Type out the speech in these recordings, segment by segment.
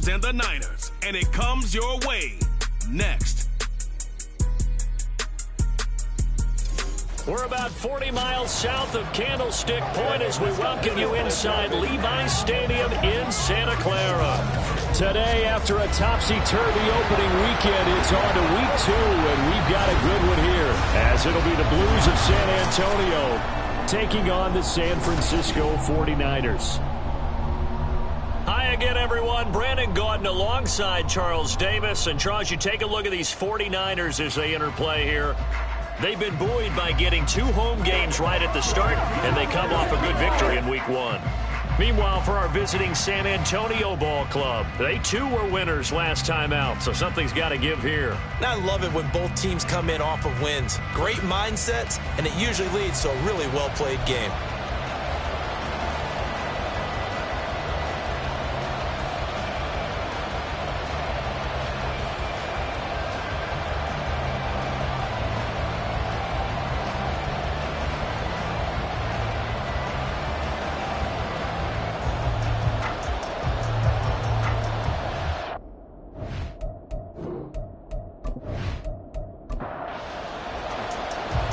Cardinals and the Niners, and it comes your way next. We're about 40 miles south of Candlestick Point as we welcome you inside Levi's Stadium in Santa Clara. Today, after a topsy-turvy opening weekend, it's on to week 2, and we've got a good one here, as it'll be the Blues of San Antonio taking on the San Francisco 49ers. Hi again, everyone. Brandon Gaudin alongside Charles Davis. And Charles, you take a look at these 49ers as they interplay here. They've been buoyed by getting 2 home games right at the start, and they come off a good victory in week 1. Meanwhile, for our visiting San Antonio ball club, they too were winners last time out, so something's got to give here. And I love it when both teams come in off of wins. Great mindsets, and it usually leads to a really well-played game.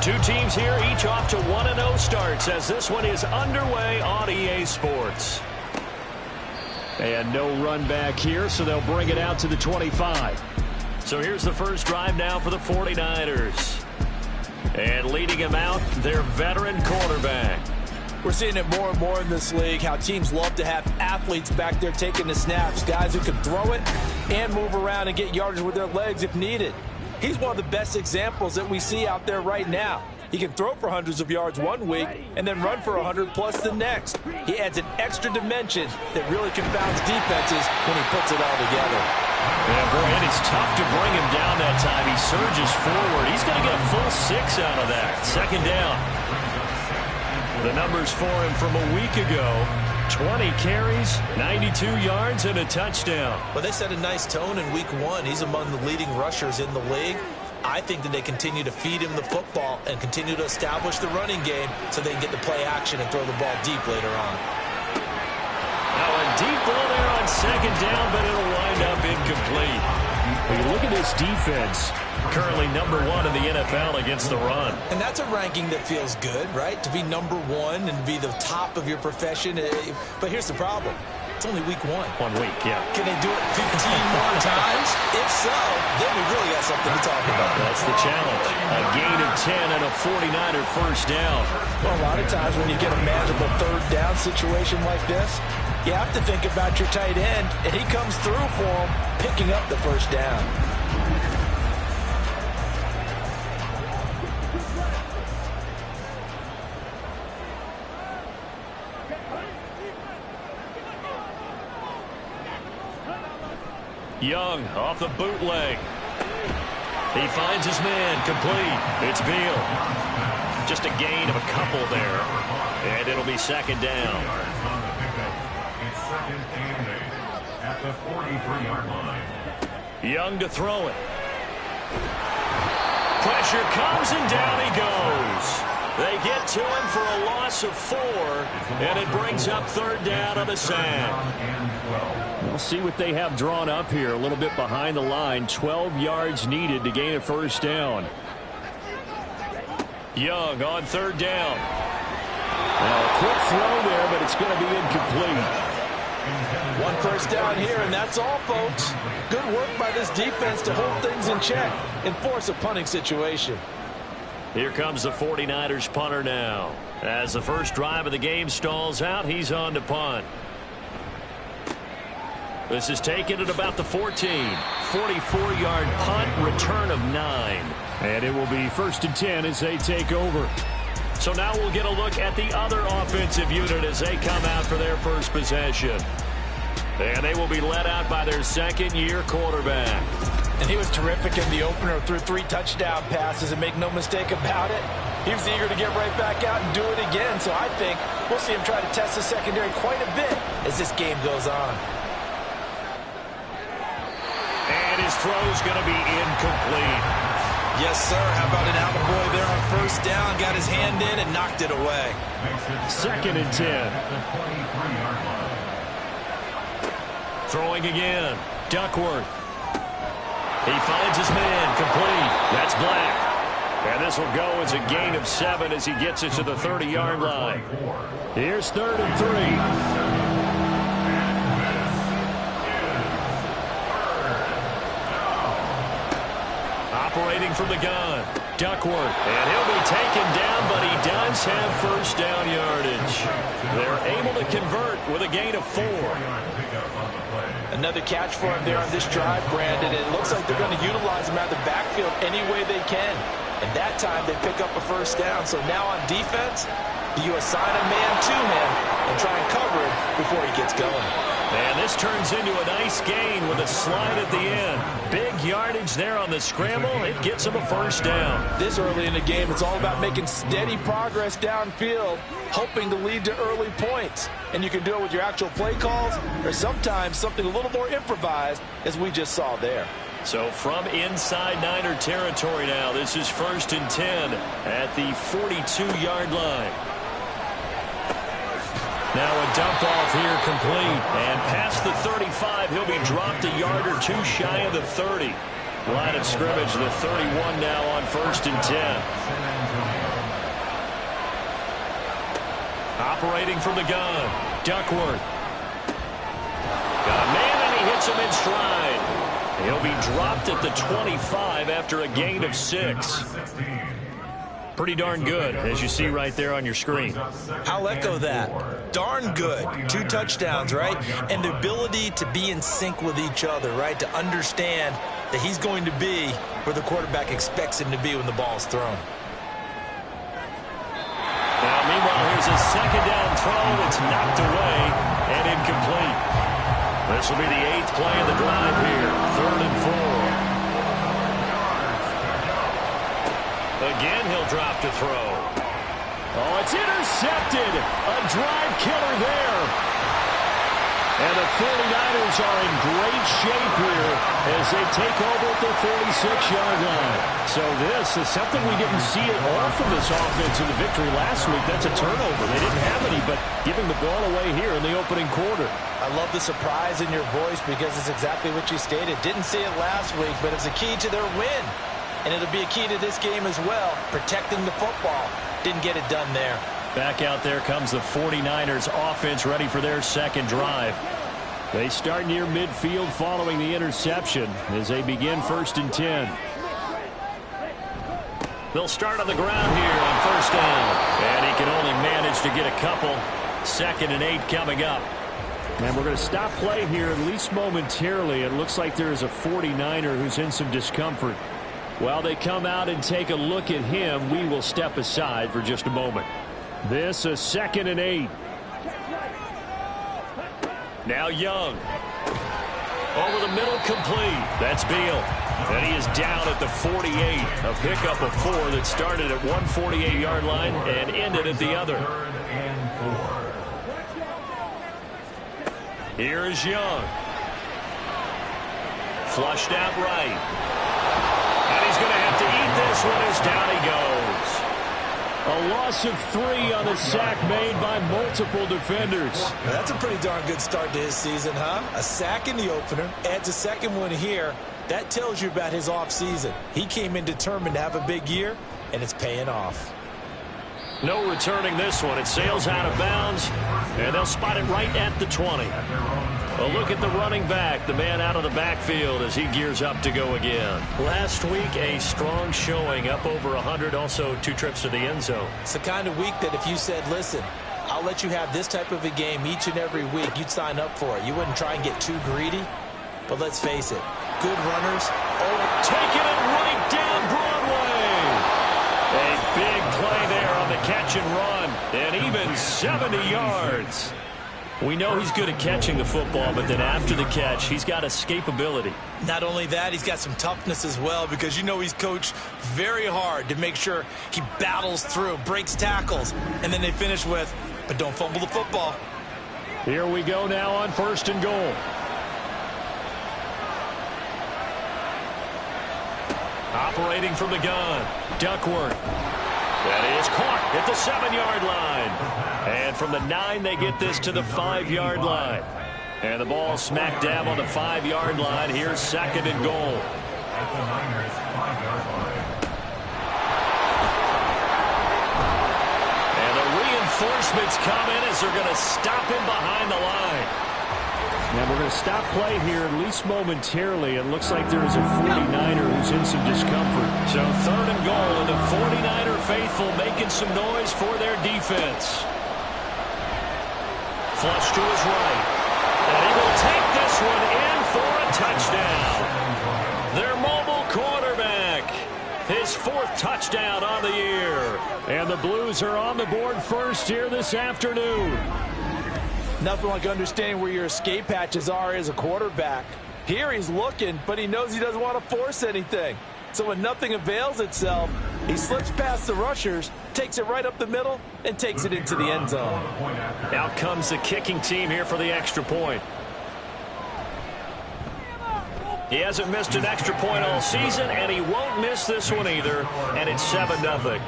Two teams here, each off to 1-0 starts as this one is underway on EA Sports. And no run back here, so they'll bring it out to the 25. So here's the first drive now for the 49ers. And leading him out, their veteran quarterback. We're seeing it more and more in this league, how teams love to have athletes back there taking the snaps, guys who can throw it and move around and get yardage with their legs if needed. He's one of the best examples that we see out there right now. He can throw for hundreds of yards one week and then run for 100+ the next. He adds an extra dimension that really confounds defenses when he puts it all together. Yeah, boy, it is tough to bring him down that time. He surges forward. He's going to get a full 6 out of that. Second down. The numbers for him from a week ago: 20 carries, 92 yards, and a touchdown. Well, they set a nice tone in week 1. He's among the leading rushers in the league. I think that they continue to feed him the football and continue to establish the running game so they can get the play action and throw the ball deep later on. Now a deep ball there on second down, but it'll wind up incomplete. When you look at this defense, currently number 1 in the NFL against the run. And that's a ranking that feels good, right? To be number 1 and be the top of your profession. But here's the problem. It's only week 1. 1 week, yeah. Can they do it 15 more times? If so, then we really got something to talk about. That's the challenge. A gain of 10 and a 49er first down. Well, a lot of times when you get a manageable third down situation like this, you have to think about your tight end, and he comes through for him, picking up the first down. Young off the bootleg. He finds his man, complete. It's Beal. Just a gain of a couple there. And it'll be second down. It's second and 8 at the 43-yard line. Young to throw it. Pressure comes and down he goes. They get to him for a loss of 4, and it brings up third down on a sack. We'll see what they have drawn up here. A little bit behind the line. 12 yards needed to gain a first down. Young on third down. Now a quick throw there, but it's going to be incomplete. 1 first down here, and that's all, folks. Good work by this defense to hold things in check and force a punting situation. Here comes the 49ers punter now. As the first drive of the game stalls out, he's on to punt. This is taken at about the 14. 44-yard punt, return of 9. And it will be first and 10 as they take over. So now we'll get a look at the other offensive unit as they come out for their first possession. And they will be led out by their second-year quarterback. And he was terrific in the opener, threw 3 touchdown passes, and make no mistake about it, he was eager to get right back out and do it again. So I think we'll see him try to test the secondary quite a bit as this game goes on. And his throw's going to be incomplete. Yes, sir. How about an attaboy there on first down? Got his hand in and knocked it away. Second and 10. Throwing again. Duckworth. He finds his man. Complete. That's Black. And this will go as a gain of 7 as he gets it to the 30-yard line. Here's 3rd and 3. Operating from the gun, Duckworth. And he'll be taken down, but he does have first down yardage. They're able to convert with a gain of 4. Another catch for him there on this drive, Brandon. It looks like they're going to utilize him out of the backfield any way they can. And that time they pick up a first down. So now on defense, you assign a man to him and try and cover him before he gets going. And this turns into a nice gain with a slide at the end. Big yardage there on the scramble. It gets him a first down. This early in the game, it's all about making steady progress downfield, hoping to lead to early points. And you can do it with your actual play calls or sometimes something a little more improvised, as we just saw there. So from inside Niner territory now, this is 1st and 10 at the 42-yard line. Now a dump off here complete. And past the 35, he'll be dropped a yard or 2 shy of the 30. Line of scrimmage, the 31 now on 1st and 10. Operating from the gun, Duckworth. Got a man and he hits him in stride. He'll be dropped at the 25 after a gain of 6. Pretty darn good, as you see right there on your screen. I'll echo that. Darn good. 2 touchdowns, right? And the ability to be in sync with each other, right? To understand that he's going to be where the quarterback expects him to be when the ball's thrown. Now, meanwhile, here's a 2nd down throw that's knocked away and incomplete. This will be the 8th play of the drive here. 3rd and 4. Again, he'll drop to throw. Oh, it's intercepted. A drive killer there. And the 49ers are in great shape here as they take over at the 46-yard line. So this is something we didn't see at all from this offense in the victory last week. That's a turnover. They didn't have any, but giving the ball away here in the opening quarter. I love the surprise in your voice because it's exactly what you stated. Didn't see it last week, but it's a key to their win. And it'll be a key to this game as well, protecting the football. Didn't get it done there. Back out there comes the 49ers offense ready for their 2nd drive. They start near midfield following the interception as they begin 1st and 10. They'll start on the ground here on 1st down. And he can only manage to get a couple. 2nd and 8 coming up. And we're going to stop play here at least momentarily. It looks like there is a 49er who's in some discomfort. While they come out and take a look at him, we will step aside for just a moment. This a 2nd and 8. Now Young. Over the middle, complete. That's Beal. And he is down at the 48. A pickup of 4 that started at one 48-yard line and ended at the other. Here is Young. Flushed out right. And he's going to have to eat this one as down he goes. A loss of 3 on the sack made by multiple defenders. Now, that's a pretty darn good start to his season, huh? A sack in the opener, adds a 2nd one here. That tells you about his offseason. He came in determined to have a big year, and it's paying off. No returning this one. It sails out of bounds, and they'll spot it right at the 20. A look at the running back, the man out of the backfield as he gears up to go again. Last week, a strong showing, up over 100, also 2 trips to the end zone. It's the kind of week that if you said, listen, I'll let you have this type of a game each and every week, you'd sign up for it. You wouldn't try and get too greedy. But let's face it, good runners. Oh, taking it right down Broadway. A big play there on the catch and run, and even 70 yards. We know he's good at catching the football, but then after the catch, he's got escapability. Not only that, he's got some toughness as well, because you know he's coached very hard to make sure he battles through, breaks tackles, and then they finish with, but don't fumble the football. Here we go now on 1st and goal. Operating from the gun, Duckworth. That is caught at the 7-yard line. And from the 9, they get this to the 5-yard line. And the ball smack dab on the 5-yard line. Here's 2nd and goal. At the Niners' 5-yard line. And the reinforcements come in as they're going to stop him behind the line. Now we're going to stop play here, at least momentarily. It looks like there is a 49er who's in some discomfort. So 3rd and goal, and the 49er faithful making some noise for their defense. Flush to his right. And he will take this one in for a touchdown. Their mobile quarterback. His 4th touchdown on the year. And the Blues are on the board first here this afternoon. Nothing like understanding where your escape hatches are as a quarterback. Here he's looking, but he knows he doesn't want to force anything. So when nothing avails itself, he slips past the rushers, takes it right up the middle, and takes it into the end zone. Out comes the kicking team here for the extra point. He hasn't missed an extra point all season, and he won't miss this one either, and it's 7-0.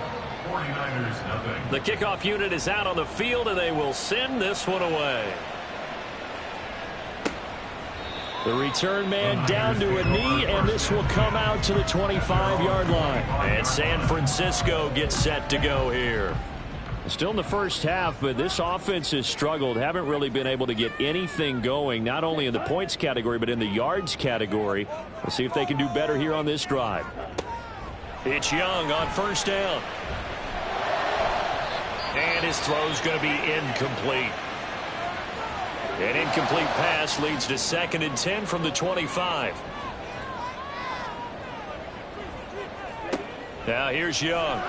The kickoff unit is out on the field, and they will send this one away. The return man down to a knee, and this will come out to the 25-yard line. And San Francisco gets set to go here. Still in the first half, but this offense has struggled. Haven't really been able to get anything going, not only in the points category, but in the yards category. We'll see if they can do better here on this drive. It's Young on 1st down. And his throw's going to be incomplete. An incomplete pass leads to 2nd and 10 from the 25. Now here's Young.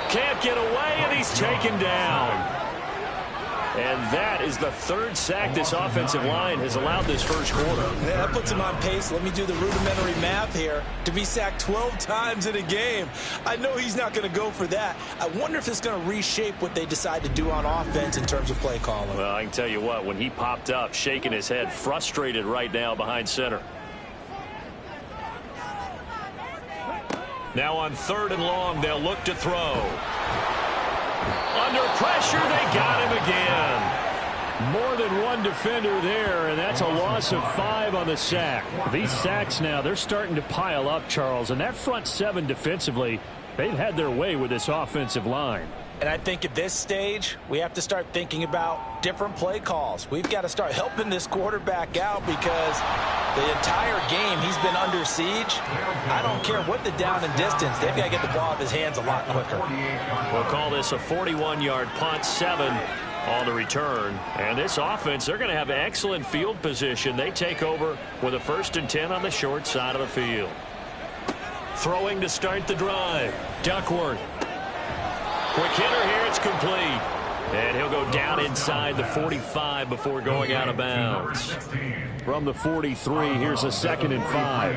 Can't get away, and he's taken down. And that is the 3rd sack this offensive line has allowed this first quarter. Yeah, that puts him on pace. Let me do the rudimentary math here. To be sacked 12 times in a game, I know he's not going to go for that. I wonder if it's going to reshape what they decide to do on offense in terms of play calling. Well, I can tell you what, when he popped up, shaking his head, frustrated right now behind center. Now on 3rd and long, they'll look to throw. Under pressure, they got him again. More than one defender there, and that's a loss of 5 on the sack. These sacks now, they're starting to pile up, Charles, and that front 7 defensively, they've had their way with this offensive line. And I think at this stage, we have to start thinking about different play calls. We've got to start helping this quarterback out because the entire game he's been under siege. I don't care what the down and distance. They've got to get the ball out of his hands a lot quicker. We'll call this a 41-yard punt, 7 on the return. And this offense, they're going to have excellent field position. They take over with a 1st and 10 on the short side of the field. Throwing to start the drive. Duckworth. Quick hitter here, it's complete. And he'll go down inside the 45 before going out of bounds. From the 43, here's a 2nd and 5.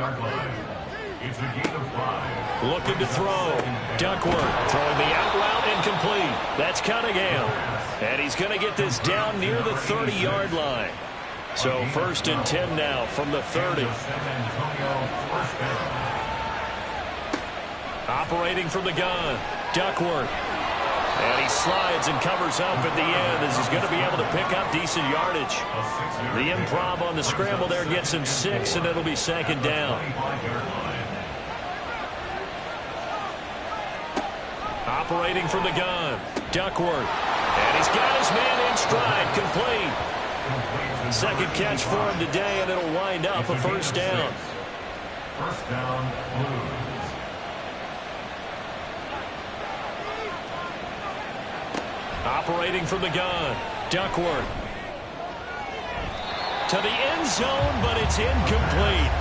Looking to throw. Duckworth throwing the out route incomplete. That's Cunningham. And he's going to get this down near the 30-yard line. So 1st and 10 now from the 30. Operating from the gun. Duckworth. And he slides and covers up at the end as he's going to be able to pick up decent yardage. The improv on the scramble there gets him 6, and it'll be 2nd down. Operating from the gun. Duckworth. And he's got his man in stride. Complete. 2nd catch for him today, and it'll wind up a 1st down. 1st down, Blues. Operating from the gun. Duckworth. To the end zone, but it's incomplete.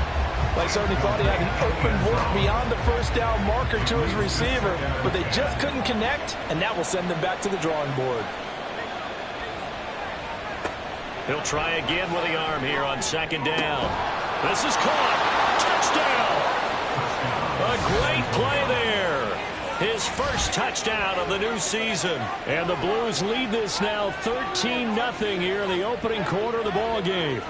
Like certainly thought he had an open look beyond the 1st down marker to his receiver, but they just couldn't connect, and that will send them back to the drawing board. He'll try again with the arm here on 2nd down. This is caught. Touchdown. A great play there. His 1st touchdown of the new season. And the Blues lead this now 13-0 here in the opening quarter of the ball game.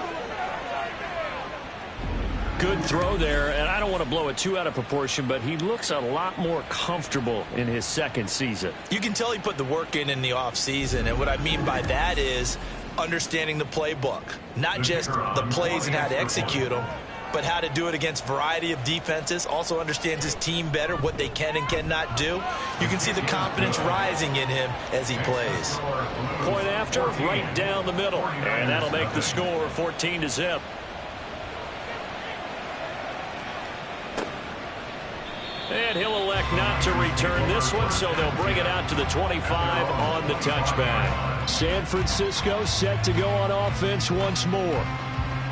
Good throw there, and I don't want to blow it too out of proportion, but he looks a lot more comfortable in his 2nd season. You can tell he put the work in the offseason, and what I mean by that is understanding the playbook. Not just the plays and how to execute them, but how to do it against a variety of defenses. Also understands his team better, what they can and cannot do. You can see the confidence rising in him as he plays. Point after, right down the middle. And that'll make the score 14-0. And he'll elect not to return this one, so they'll bring it out to the 25 on the touchback. San Francisco set to go on offense once more.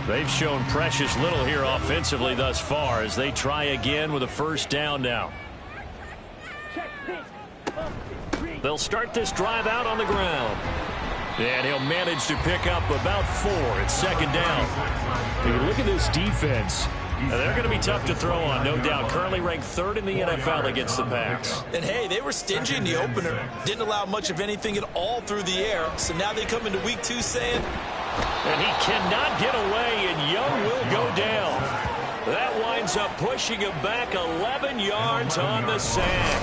They've shown precious little here offensively thus far as they try again with a first down now. They'll start this drive out on the ground. And he'll manage to pick up about 4 at second down. When you look at this defense, they're going to be tough to throw on, no doubt. Currently ranked 3rd in the NFL against the pass. And, hey, they were stingy in the opener. Didn't allow much of anything at all through the air. So now they come into week 2 saying... And he cannot get away, and Young will go down. That winds up pushing him back 11 yards on the sack.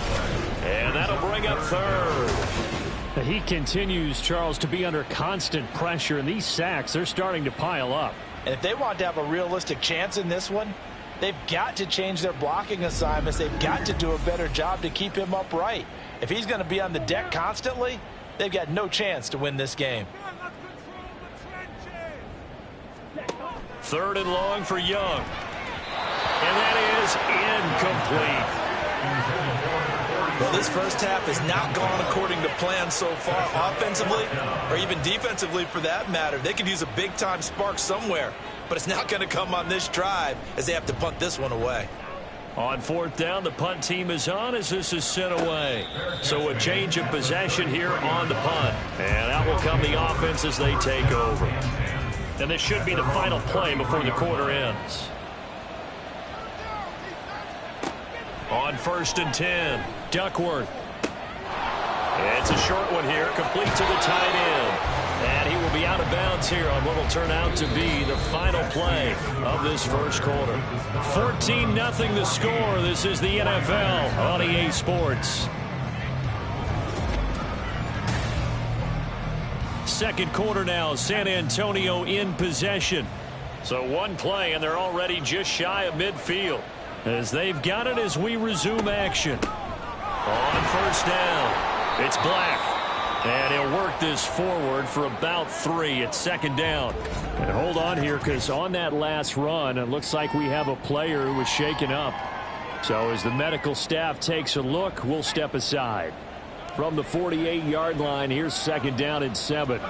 And that'll bring up 3rd. He continues, Charles, to be under constant pressure, and these sacks, they're starting to pile up. And if they want to have a realistic chance in this one, they've got to change their blocking assignments. They've got to do a better job to keep him upright. If he's going to be on the deck constantly, they've got no chance to win this game. 3rd and long for Young. And that is incomplete. Well, this first half has not gone according to plan so far, offensively or even defensively for that matter. They could use a big-time spark somewhere, but it's not going to come on this drive as they have to punt this one away. On 4th down, the punt team is on as this is sent away. So a change of possession here on the punt. And out will come the offense as they take over. And this should be the final play before the quarter ends. On 1st and 10, Duckworth. It's a short one here, complete to the tight end. And he will be out of bounds here on what will turn out to be the final play of this first quarter. 14-0 the score. This is the NFL on EA Sports. Second quarter now, San Antonio in possession. So one play, and they're already just shy of midfield. As they've got it as we resume action. On first down, it's Black. And he'll work this forward for about 3 at second down. And hold on here, because on that last run, it looks like we have a player who was shaken up. So as the medical staff takes a look, we'll step aside. From the 48-yard line, here's second down and 7.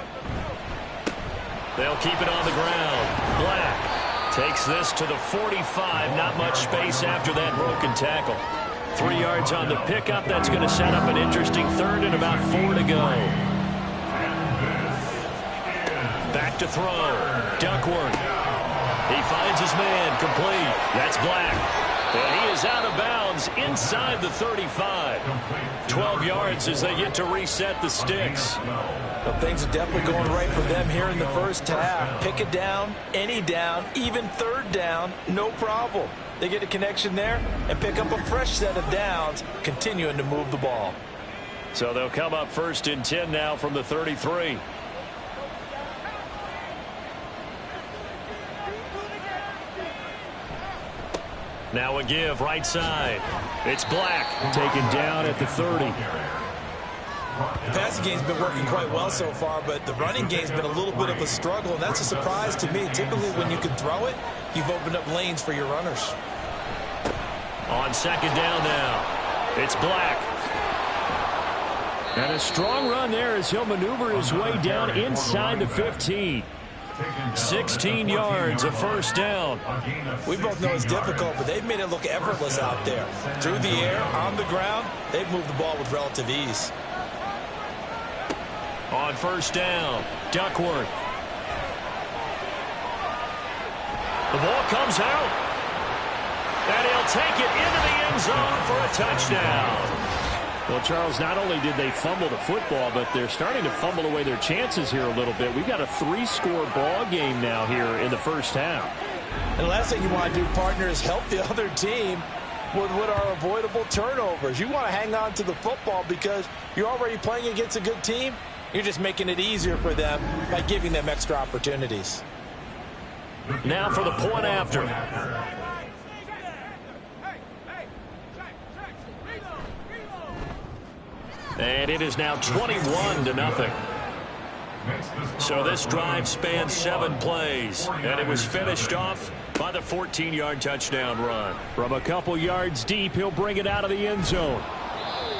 They'll keep it on the ground. Black takes this to the 45. Not much space after that broken tackle. 3 yards on the pickup. That's going to set up an interesting 3rd and about 4 to go. Back to throw. Duckworth. He finds his man. Complete. That's Black. And he is out of bounds inside the 35. 12 yards as they get to reset the sticks. Well, things are definitely going right for them here in the first half. Pick it down, any down, even 3rd down, no problem. They get a connection there and pick up a fresh set of downs, continuing to move the ball. So they'll come up 1st and 10 now from the 33. Now a give right side. It's Black. Taken down at the 30. The passing game's been working quite well so far, but the running game's been a little bit of a struggle, and that's a surprise to me. Typically, when you can throw it, you've opened up lanes for your runners. On second down now, it's Black. And a strong run there as he'll maneuver his way down inside the 15. 16 yards, a first down. We both know it's difficult, but they've made it look effortless out there. Through the air, on the ground, they've moved the ball with relative ease. On first down, Duckworth. The ball comes out. And he'll take it into the end zone for a touchdown. Well, Charles, not only did they fumble the football, but they're starting to fumble away their chances here a little bit. We've got a 3-score ball game now here in the first half. And the last thing you want to do, partner, is help the other team with what are avoidable turnovers. You want to hang on to the football because you're already playing against a good team. You're just making it easier for them by giving them extra opportunities. Now for the point after. And it is now 21-0. So this drive spans 7 plays, and it was finished off by the 14-yard touchdown run. From a couple yards deep, he'll bring it out of the end zone.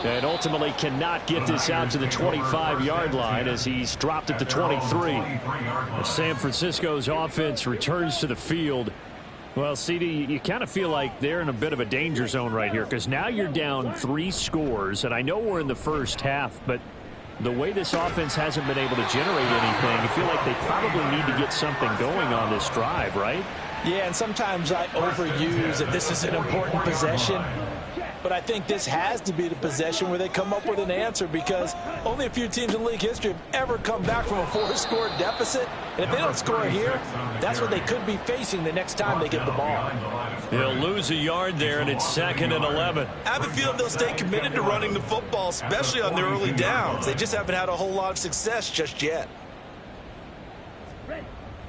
And ultimately cannot get this out to the 25-yard line as he's dropped at the 23. San Francisco's offense returns to the field. Well, CD, you kind of feel like they're in a bit of a danger zone right here because now you're down 3 scores, and I know we're in the first half, but the way this offense hasn't been able to generate anything, you feel like they probably need to get something going on this drive, right? Yeah, and sometimes I overuse that this is an important possession. But I think this has to be the possession where they come up with an answer because only a few teams in league history have ever come back from a 4-score deficit. And if they don't score here, that's what they could be facing the next time they get the ball. They'll lose a yard there, and it's 2nd and 11. I have a feeling they'll stay committed to running the football, especially on their early downs. They just haven't had a whole lot of success just yet.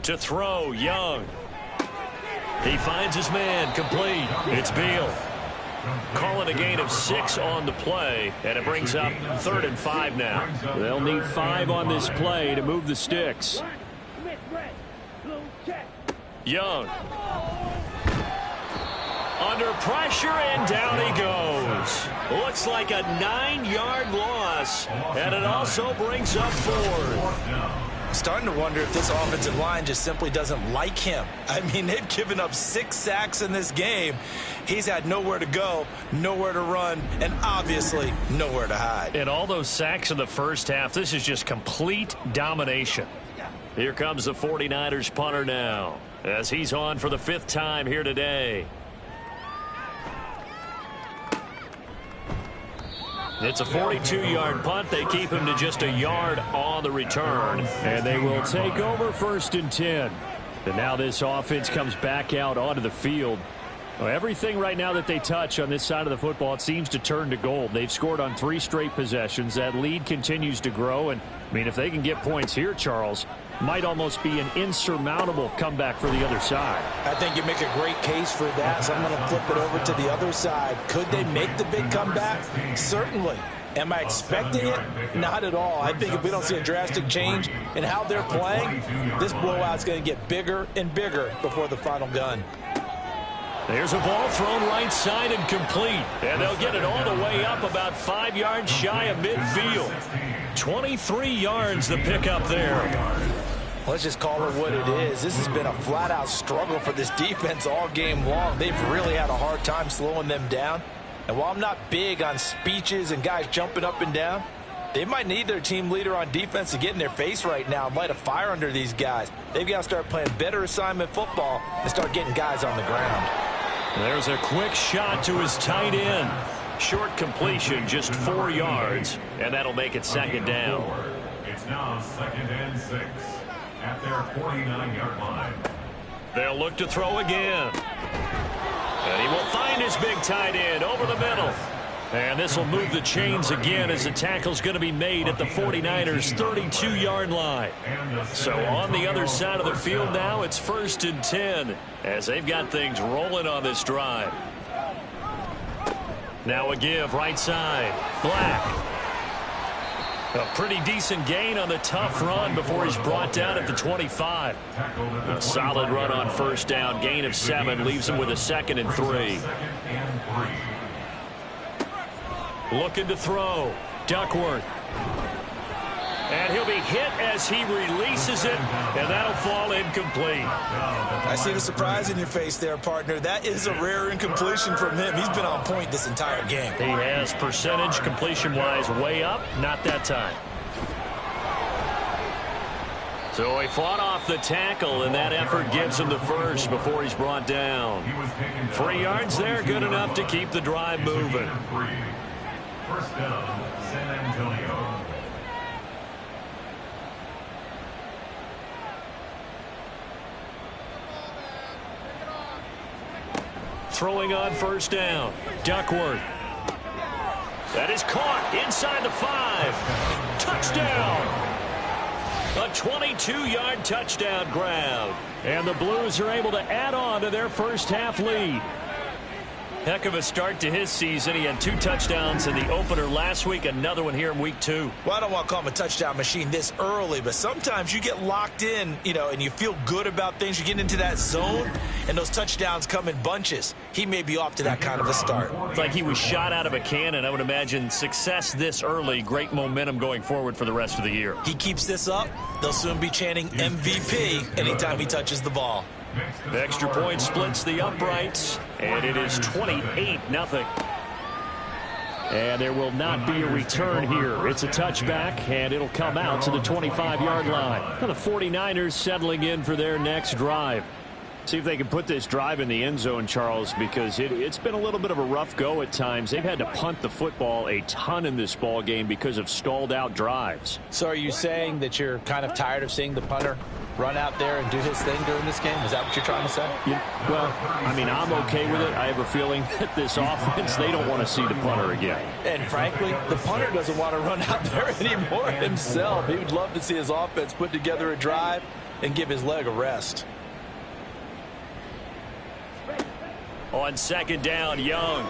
To throw, Young. He finds his man, complete. It's Beal. Calling a gain of 6 on the play, and it brings up 3rd and 5 now. They'll need 5 on this play to move the sticks. Young. Under pressure, and down he goes. Looks like a 9-yard loss, and it also brings up 4th. I'm starting to wonder if this offensive line just simply doesn't like him. I mean, they've given up 6 sacks in this game. He's had nowhere to go, nowhere to run, and obviously nowhere to hide. And all those sacks in the first half, this is just complete domination. Here comes the 49ers punter now, as he's on for the 5th time here today. It's a 42-yard punt. They keep him to just a yard on the return. And they will take over 1st and 10. And now this offense comes back out onto the field. Well, everything right now that they touch on this side of the football, it seems to turn to gold. They've scored on 3 straight possessions. That lead continues to grow. And, I mean, if they can get points here, Charles, might almost be an insurmountable comeback for the other side. I think you make a great case for that, so I'm going to flip it over to the other side. Could they make the big comeback? Certainly. Am I expecting it? Not at all. I think if we don't see a drastic change in how they're playing, this blowout's going to get bigger and bigger before the final gun. There's a ball thrown right side and complete. And they'll get it all the way up about 5 yards shy of midfield. 23 yards the pickup there. Let's just call it what it is. This has been a flat-out struggle for this defense all game long. They've really had a hard time slowing them down. And while I'm not big on speeches and guys jumping up and down, they might need their team leader on defense to get in their face right now and light a fire under these guys. They've got to start playing better assignment football and start getting guys on the ground. There's a quick shot to his tight end. Short completion, just 4 yards, and that'll make it 2nd down. It's now 2nd and 6 at their 49-yard line. They'll look to throw again. And he will find his big tight end over the middle. And this will move the chains again as the tackle's going to be made at the 49ers' 32-yard line. So on the other side of the field now, it's 1st and 10 as they've got things rolling on this drive. Now a give right side. Black. A pretty decent gain on the tough run before he's brought down at the 25. A solid run on 1st down. Gain of 7 leaves him with a 2nd and 3. Looking to throw. Duckworth. And he'll be hit as he releases it, and that'll fall incomplete. I see the surprise in your face there, partner. That is a rare incompletion from him. He's been on point this entire game. He has percentage completion-wise way up, not that time. So he fought off the tackle, and that effort gives him the first before he's brought down. 3 yards there, good enough to keep the drive moving. 1st down, San Antonio. Throwing on 1st down. Duckworth. That is caught inside the 5. Touchdown. A 22-yard touchdown grab. And the Blues are able to add on to their first half lead. Heck of a start to his season. He had 2 touchdowns in the opener last week, another one here in week 2. Well, I don't want to call him a touchdown machine this early, but sometimes you get locked in, and you feel good about things. You get into that zone, and those touchdowns come in bunches. He may be off to that kind of a start. It's like he was shot out of a cannon. I would imagine success this early, great momentum going forward for the rest of the year. He keeps this up, they'll soon be chanting MVP anytime he touches the ball. The extra point splits the uprights, and it is 28-0. And there will not be a return here. It's a touchback, and it'll come out to the 25-yard line. Now the 49ers settling in for their next drive. See if they can put this drive in the end zone, Charles, because it's been a little bit of a rough go at times. They've had to punt the football a ton in this ball game because of stalled-out drives. So are you saying that you're kind of tired of seeing the punter run out there and do his thing during this game? Is that what you're trying to say? Well, I mean, I'm okay with it. I have a feeling that this offense, they don't want to see the punter again. And frankly, the punter doesn't want to run out there anymore himself. He would love to see his offense put together a drive and give his leg a rest. On second down, Young.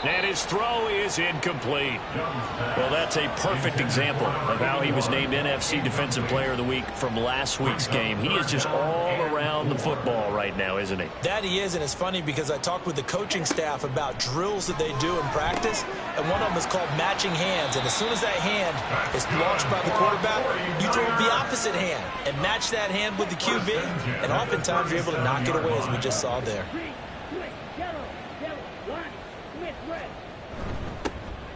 And his throw is incomplete. Well, that's a perfect example of how he was named NFC Defensive Player of the Week from last week's game. He is just all around the football right now, isn't he? That he is, and it's funny because I talked with the coaching staff about drills that they do in practice, and one of them is called matching hands. And as soon as that hand is launched by the quarterback, you throw the opposite hand and match that hand with the QB, and oftentimes you're able to knock it away, as we just saw there.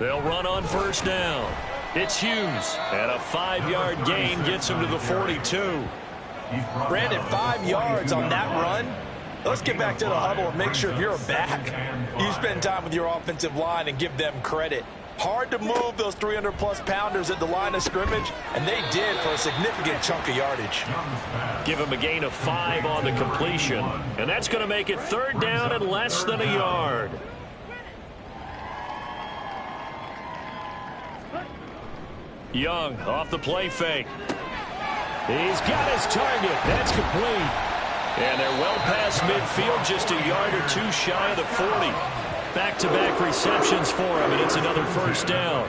They'll run on first down. It's Hughes, and a 5-yard gain gets him to the 42. Brandon, 5 yards on that run. Let's get back to the huddle and make sure if you're a back, you spend time with your offensive line and give them credit. Hard to move those 300-plus pounders at the line of scrimmage, and they did for a significant chunk of yardage. Give him a gain of 5 on the completion, and that's going to make it third down and less than a yard. Young off the play fake. He's got his target. That's complete. And they're well past midfield, just a yard or 2 shy of the 40. Back-to-back receptions for him, and it's another first down.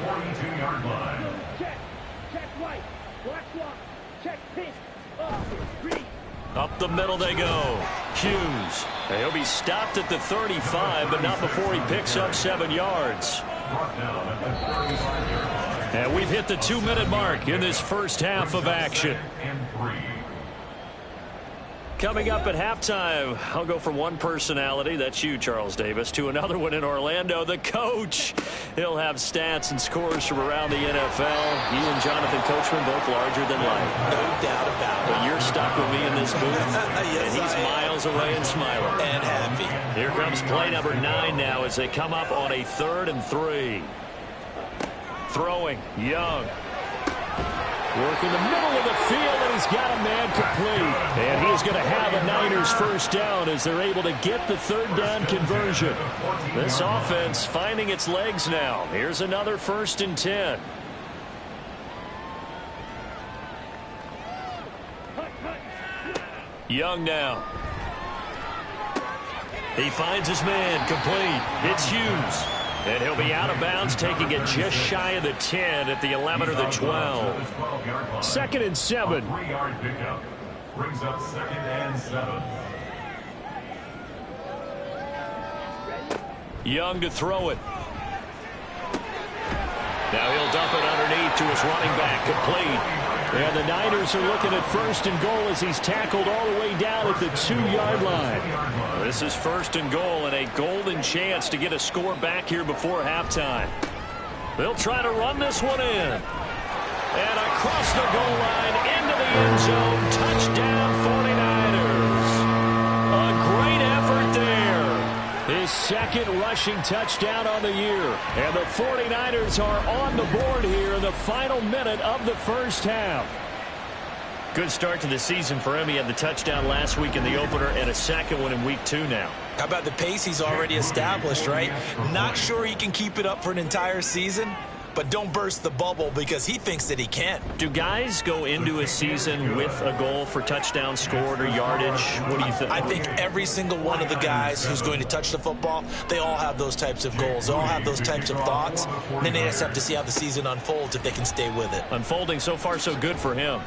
Up the middle they go. Hughes. And he'll be stopped at the 35, but not before he picks up 7 yards. And we've hit the 2-minute mark in this first half of action. Coming up at halftime, I'll go from one personality, that's you, Charles Davis, to another one in Orlando, the coach. He'll have stats and scores from around the NFL. You and Jonathan Coachman both larger than life. No doubt about it. But you're stuck with me in this booth, Yes, and he's miles away and smiling. And happy. Here comes play number 9 now as they come up on a 3rd and 3. Throwing, Young. Working the middle of the field, and he's got a man complete. And he's going to have a Niners first down as they're able to get the 3rd down conversion. This offense finding its legs now. Here's another 1st and 10. Young now. He finds his man complete. It's Hughes. And he'll be out of bounds, taking it just shy of the 10 at the 11 or the 12. 2nd and 7. 3-yard pickup brings up 2nd and 7. Young to throw it. Now he'll dump it underneath to his running back, complete. And the Niners are looking at 1st and goal as he's tackled all the way down at the 2-yard line. This is 1st and goal and a golden chance to get a score back here before halftime. They'll try to run this one in. And across the goal line into the end zone. Touchdown 49ers. A great effort there. His 2nd rushing touchdown on the year. And the 49ers are on the board here in the final minute of the first half. Good start to the season for him. He had the touchdown last week in the opener and a 2nd one in week 2 now. How about the pace he's already established, right? Not sure he can keep it up for an entire season, but don't burst the bubble because he thinks that he can. Do guys go into a season with a goal for touchdown scored or yardage? What do you think? I think every single one of the guys who's going to touch the football, they all have those types of goals. They all have those types of thoughts. And then they just have to see how the season unfolds if they can stay with it. Unfolding so far so good for him.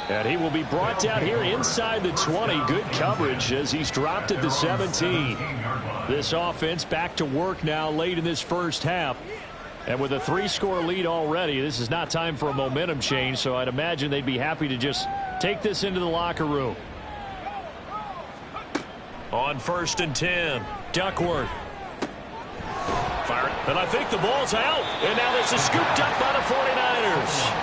And he will be brought down here inside the 20. Good coverage as he's dropped at the 17. This offense back to work now late in this first half. And with a 3-score lead already, this is not time for a momentum change, so I'd imagine they'd be happy to just take this into the locker room. On 1st and 10, Duckworth. Fire. And I think the ball's out. And now this is scooped up by the 49ers.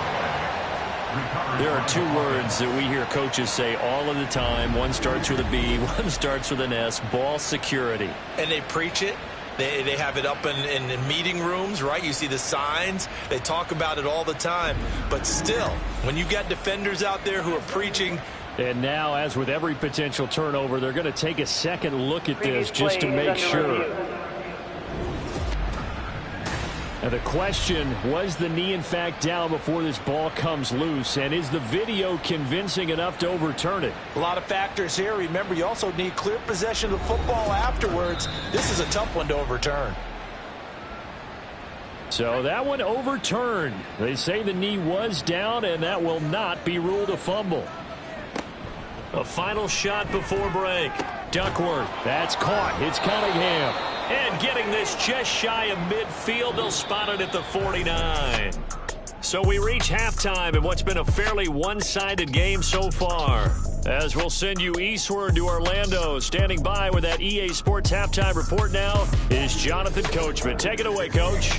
There are 2 words that we hear coaches say all of the time. One starts with a B, one starts with an S, ball security. And they preach it. They have it up in meeting rooms, right? You see the signs. They talk about it all the time. But still, when you got defenders out there who are preaching. And now, as with every potential turnover, they're going to take a second look at this just to make sure. And the question, was the knee in fact down before this ball comes loose? And is the video convincing enough to overturn it? A lot of factors here. Remember, you also need clear possession of the football afterwards. This is a tough one to overturn. So that one overturned. They say the knee was down, and that will not be ruled a fumble. A final shot before break. Duckworth, that's caught. It's Cunningham. And getting this just shy of midfield, they'll spot it at the 49. So we reach halftime in what's been a fairly one-sided game so far. As we'll send you eastward to Orlando. Standing by with that EA Sports halftime report now is Jonathan Coachman. Take it away, Coach.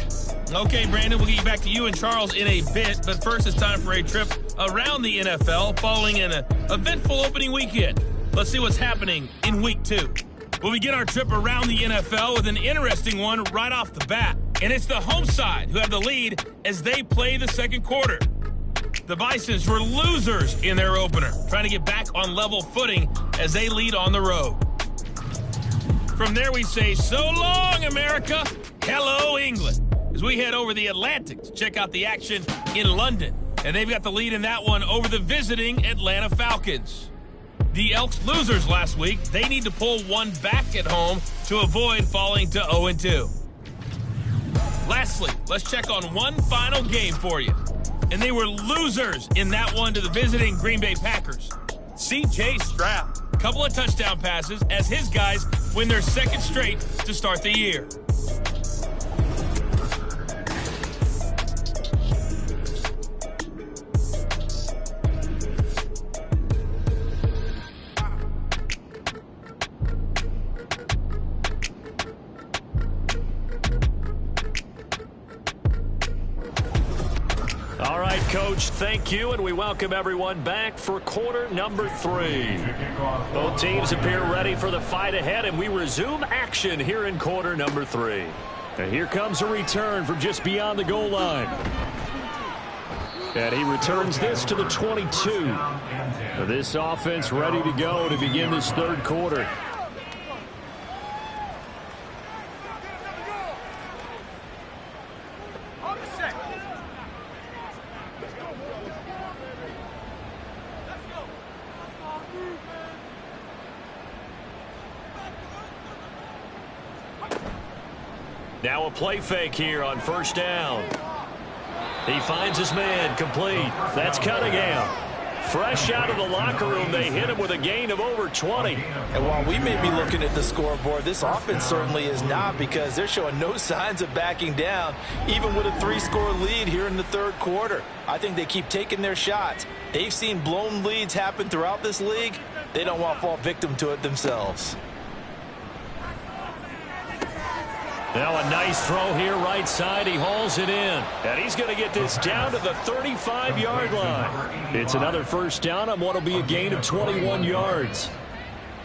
Okay, Brandon, we'll get you back to you and Charles in a bit. But first, it's time for a trip around the NFL following an eventful opening weekend. Let's see what's happening in Week 2. We'll begin our trip around the NFL with an interesting one right off the bat. And it's the home side who have the lead as they play the second quarter. The Bisons were losers in their opener, trying to get back on level footing as they lead on the road. From there we say, so long, America. Hello, England. As we head over the Atlantic to check out the action in London. And they've got the lead in that one over the visiting Atlanta Falcons. The Elks losers last week. They need to pull one back at home to avoid falling to 0-2. Lastly, let's check on one final game for you. And they were losers in that one to the visiting Green Bay Packers. C.J. Stroud, a couple of touchdown passes as his guys win their second straight to start the year. All right, Coach, thank you, and we welcome everyone back for quarter number 3. Both teams appear ready for the fight ahead, and we resume action here in quarter number 3. And here comes a return from just beyond the goal line. And he returns this to the 22. This offense ready to go to begin this third quarter. Now a play fake here on first down. He finds his man, complete. That's Cunningham. Fresh out of the locker room, they hit him with a gain of over 20. And while we may be looking at the scoreboard, this offense certainly is not, because they're showing no signs of backing down, even with a 3-score lead here in the third quarter. I think they keep taking their shots. They've seen blown leads happen throughout this league. They don't want to fall victim to it themselves. Now a nice throw here right side. He hauls it in. And he's going to get this down to the 35-yard line. It's another first down on what will be a gain of 21 yards.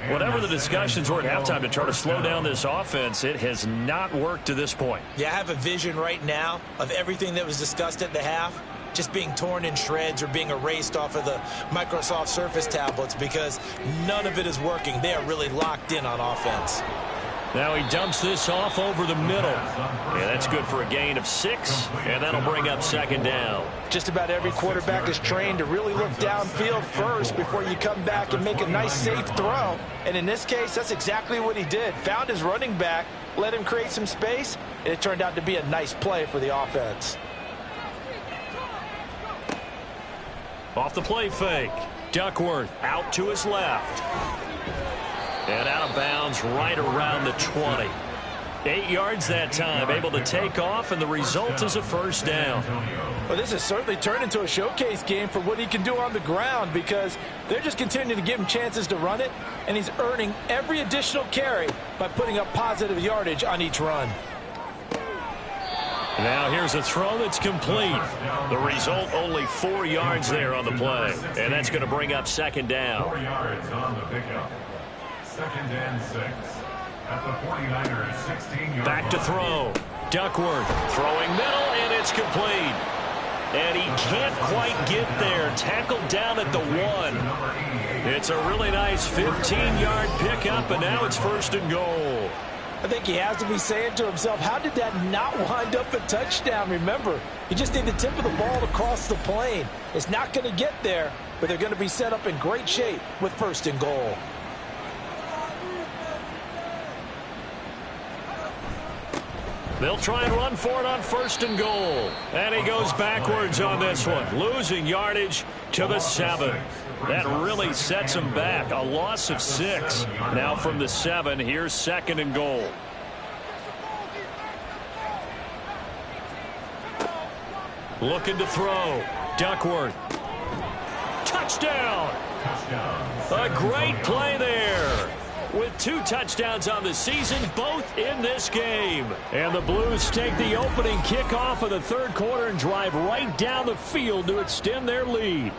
Whatever the discussions were at halftime to try to slow down this offense, it has not worked to this point. Yeah, I have a vision right now of everything that was discussed at the half just being torn in shreds or being erased off of the Microsoft Surface tablets, because none of it is working. They are really locked in on offense. Now he dumps this off over the middle. Yeah, that's good for a gain of 6, and that'll bring up second down. Just about every quarterback is trained to really look downfield first before you come back and make a nice, safe throw. And in this case, that's exactly what he did. Found his running back, let him create some space, and it turned out to be a nice play for the offense. Off the play fake. Duckworth out to his left. And out of bounds right around the 20. 8 yards that time, able to take off, and the result is a first down. Well, this has certainly turned into a showcase game for what he can do on the ground, because they're just continuing to give him chances to run it, and he's earning every additional carry by putting up positive yardage on each run. Now here's a throw that's complete. The result, only 4 yards there on the play, and that's going to bring up second down. 4 yards on the pickup. Second and 6 at the 49ers 16-yard Back to throw. Duckworth throwing middle, and it's complete. And he can't quite get there. Tackled down at the 1. It's a really nice 15-yard pickup, and now it's first and goal. I think he has to be saying to himself, how did that not wind up a touchdown? Remember, you just need the tip of the ball to cross the plane. It's not going to get there, but they're going to be set up in great shape with first and goal. They'll try and run for it on first and goal. And he goes backwards on this one, losing yardage to the 7. That really sets him back. A loss of 6. Now from the 7, here's second and goal. Looking to throw. Duckworth. Touchdown! A great play there. With 2 touchdowns on the season, both in this game. And the Blues take the opening kickoff of the third quarter and drive right down the field to extend their lead.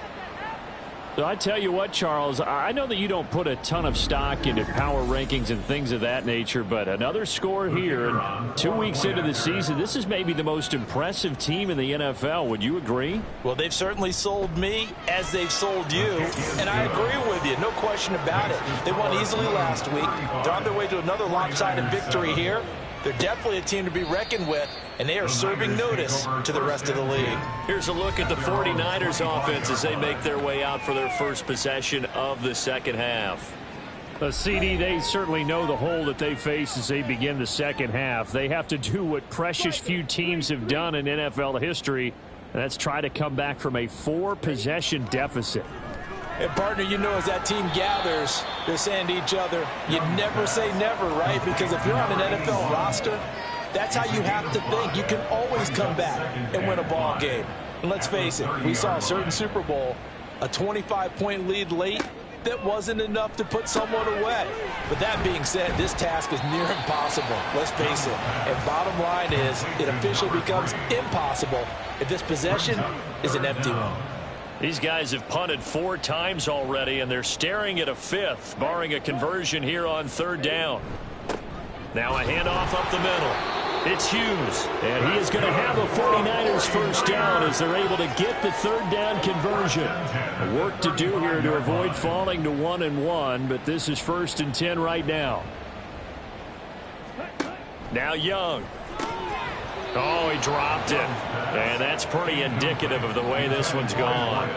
So I tell you what, Charles, I know that you don't put a ton of stock into power rankings and things of that nature, but another score here, and 2 weeks into the season, this is maybe the most impressive team in the NFL. Would you agree? Well, they've certainly sold me as they've sold you, and I agree with you, no question about it. They won easily last week. They're on their way to another lopsided victory here. They're definitely a team to be reckoned with, and they are serving notice to the rest of the league. Here's a look at the 49ers offense as they make their way out for their first possession of the second half. CD, they certainly know the hole that they face as they begin the second half. They have to do what precious few teams have done in NFL history, and that's try to come back from a 4-possession deficit. And, partner, you know as that team gathers, they're saying to each other, you never say never, right? Because if you're on an NFL roster, that's how you have to think. You can always come back and win a ball game. And let's face it, we saw a certain Super Bowl, a 25-point lead late that wasn't enough to put someone away. But that being said, this task is near impossible. Let's face it. And bottom line is, it officially becomes impossible if this possession is an empty one. These guys have punted 4 times already, and they're staring at a 5th, barring a conversion here on third down. Now a handoff up the middle. It's Hughes, and he is going to have a 49ers first down as they're able to get the third down conversion. Work to do here to avoid falling to 1-1, but this is 1st and 10 right now. Now Young. Oh, he dropped it. And that's pretty indicative of the way this one's gone.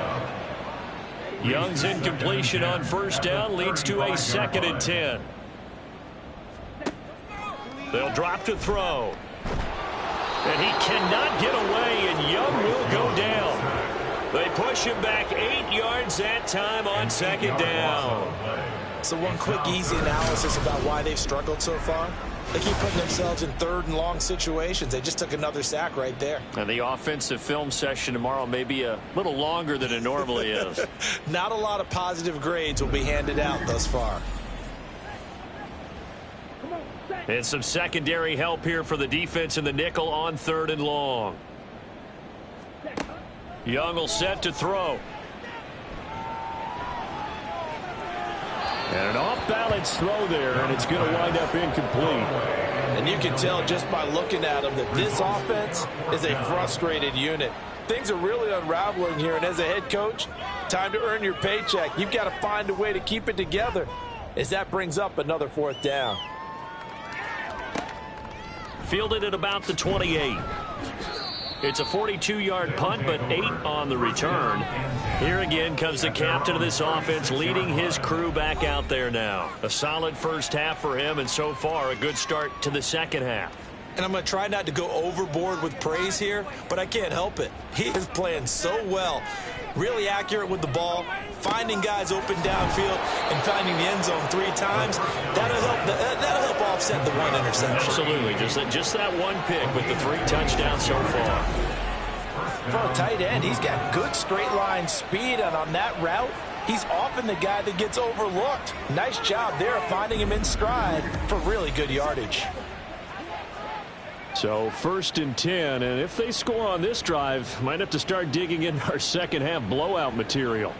Young's incompletion on first down leads to a 2nd and 10. They'll drop to throw. And he cannot get away, and Young will go down. They push him back 8 yards that time on 2nd down. So one quick, easy analysis about why they've struggled so far. They keep putting themselves in 3rd and long situations. They just took another sack right there. And the offensive film session tomorrow may be a little longer than it normally is. Not a lot of positive grades will be handed out thus far. And some secondary help here for the defense in the nickel on 3rd and long. Young will set to throw. And an off-balance throw there, and it's going to wind up incomplete. And you can tell just by looking at them that this offense is a frustrated unit. Things are really unraveling here, and as a head coach, time to earn your paycheck. You've got to find a way to keep it together as that brings up another 4th down. fielded at about the 28. It's a 42-yard punt, but 8 on the return. Here again comes the captain of this offense, leading his crew back out there now. A solid first half for him, and so far a good start to the second half. And I'm going to try not to go overboard with praise here, but I can't help it. He is playing so well. Really accurate with the ball, finding guys open downfield, and finding the end zone 3 times. That'll help offset the 1 interception. Absolutely. Just that 1 pick with the 3 touchdowns so far. For a tight end, he's got good straight line speed, and on that route, he's often the guy that gets overlooked. Nice job there of finding him in stride for really good yardage. So 1st and 10, and if they score on this drive, might have to start digging in our second half blowout material.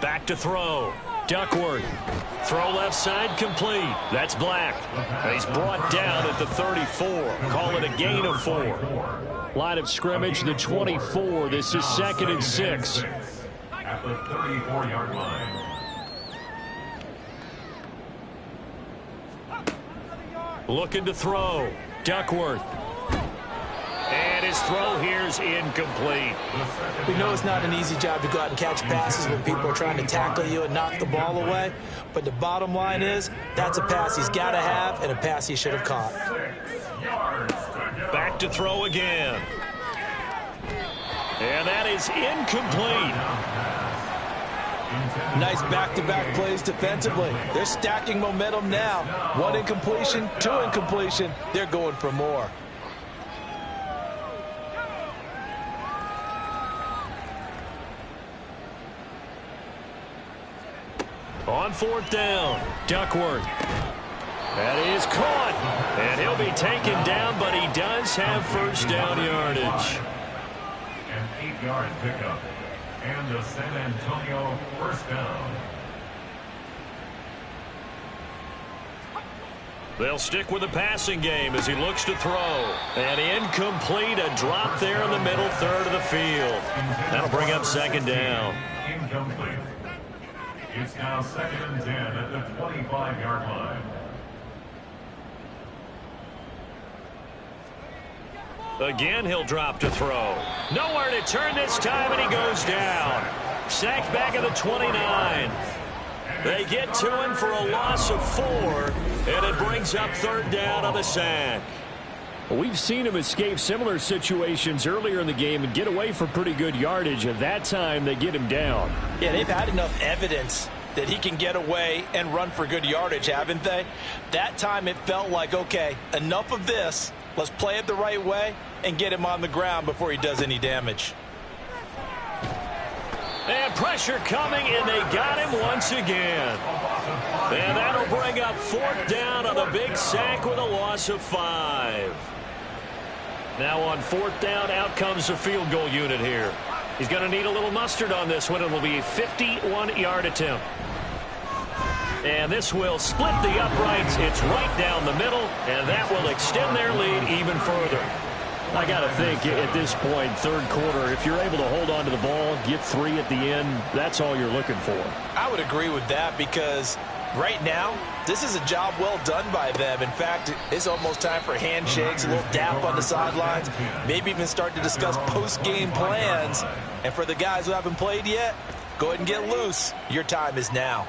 Back to throw. Duckworth. Throw left side complete. That's Black. He's brought down at the 34. Call it a gain of 4. Line of scrimmage, the 24. This is 2nd and 6. At the 34-yard line. Looking to throw. Duckworth. And his throw here's incomplete. We know it's not an easy job to go out and catch passes when people are trying to tackle you and knock the ball away. But the bottom line is, that's a pass he's got to have and a pass he should have caught. Back to throw again. And that is incomplete. Nice back-to-back plays defensively. They're stacking momentum now. 1 incompletion, 2 incompletion. They're going for more. On 4th down, Duckworth. That is caught. And he'll be taken down, but he does have first down yardage. An 8-yard pickup. And the San Antonio first down. They'll stick with the passing game as he looks to throw. And incomplete, a drop there in the middle third of the field. That'll bring up 2nd down. Incomplete. It's now 2nd and 10 at the 25-yard line. Again, he'll drop to throw. Nowhere to turn this time, and he goes down. Sacked back at the 29. They get to him for a loss of 4, and it brings up 3rd down on the sack. We've seen him escape similar situations earlier in the game and get away for pretty good yardage. At that time, they get him down. Yeah, they've had enough evidence that he can get away and run for good yardage, haven't they? That time it felt like, okay, enough of this. Let's play it the right way and get him on the ground before he does any damage. And pressure coming, and they got him once again. And that'll bring up 4th down on the big sack with a loss of 5. Now on 4th down, out comes the field goal unit here. He's going to need a little mustard on this one. It will be a 51-yard attempt. And this will split the uprights. It's right down the middle, and that will extend their lead even further. I got to think at this point, 3rd quarter, if you're able to hold on to the ball, get 3 at the end, that's all you're looking for. I would agree with that because right now, this is a job well done by them. In fact, it's almost time for handshakes, a little dap on the sidelines, maybe even start to discuss post-game plans. And for the guys who haven't played yet, go ahead and get loose. Your time is now.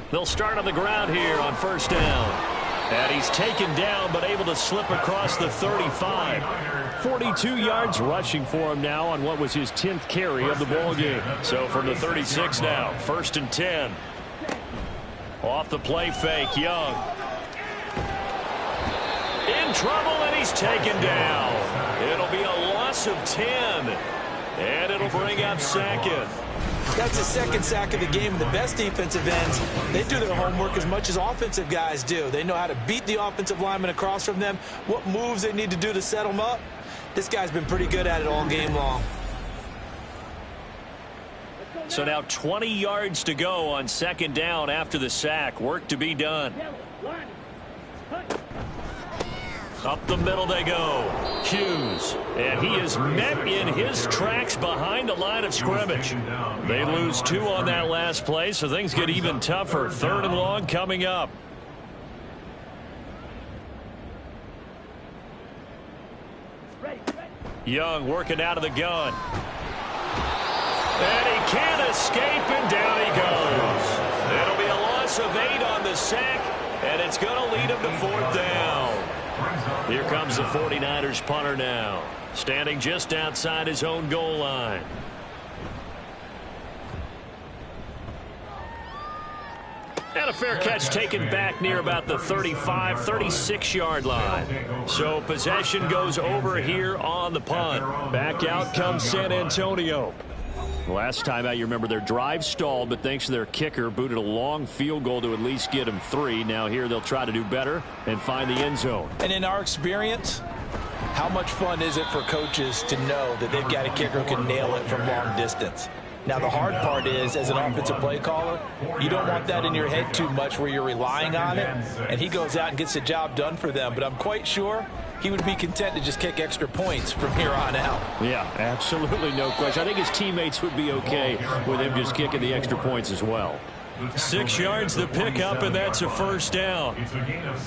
They'll start on the ground here on 1st down. And he's taken down, but able to slip across the 35. 42 yards rushing for him now on what was his 10th carry of the ball game. So from the 36 now, 1st and 10. Off the play fake, Young. In trouble, and he's taken down. It'll be a loss of 10. And it'll bring up 2nd. That's the 2nd sack of the game. The best defensive ends, they do their homework as much as offensive guys do. They know how to beat the offensive lineman across from them, what moves they need to do to set them up. This guy's been pretty good at it all game long. So now 20 yards to go on 2nd down after the sack. Work to be done. Up the middle they go. Hughes. And he is met in his tracks behind the line of scrimmage. They lose 2 on that last play, so things get even tougher. 3rd and long coming up. Young working out of the gun. And he can't escape, and down he goes. It'll be a loss of 8 on the sack, and it's going to lead him to 4th down. Here comes the 49ers punter now, standing just outside his own goal line. And a fair catch taken back near about the 35, 36-yard line. So possession goes over here on the punt. Back out comes San Antonio. Last time out, you remember their drive stalled, but thanks to their kicker, booted a long field goal to at least get them 3. Now here they'll try to do better and find the end zone. And in our experience, how much fun is it for coaches to know that they've got a kicker who can nail it from long distance? Now, the hard part is, as an offensive play caller, you don't want that in your head too much where you're relying on it, and he goes out and gets the job done for them. But I'm quite sure he would be content to just kick extra points from here on out. Yeah, absolutely no question. I think his teammates would be okay with him just kicking the extra points as well. 6 yards to pick up, and that's a 1st down.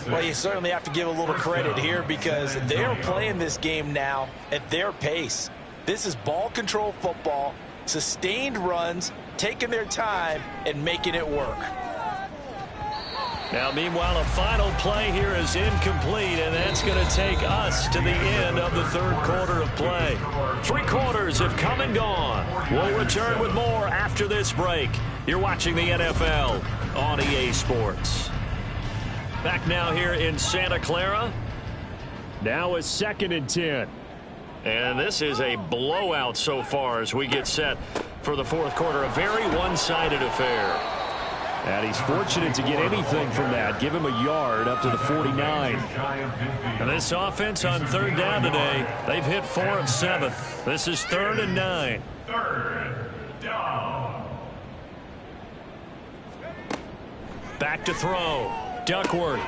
Well, you certainly have to give a little credit here because they are playing this game now at their pace. This is ball control football. Sustained runs, taking their time, and making it work. Now, meanwhile, a final play here is incomplete, and that's going to take us to the end of the 3rd quarter of play. 3 quarters have come and gone. We'll return with more after this break. You're watching the NFL on EA Sports. Back now here in Santa Clara. Now a 2nd and 10. And this is a blowout so far as we get set for the 4th quarter. A very one-sided affair. And he's fortunate to get anything from that. Give him a yard up to the 49. And this offense on 3rd down today, they've hit 4 of 7. This is 3rd and 9. 3rd down. Back to throw. Duckworth.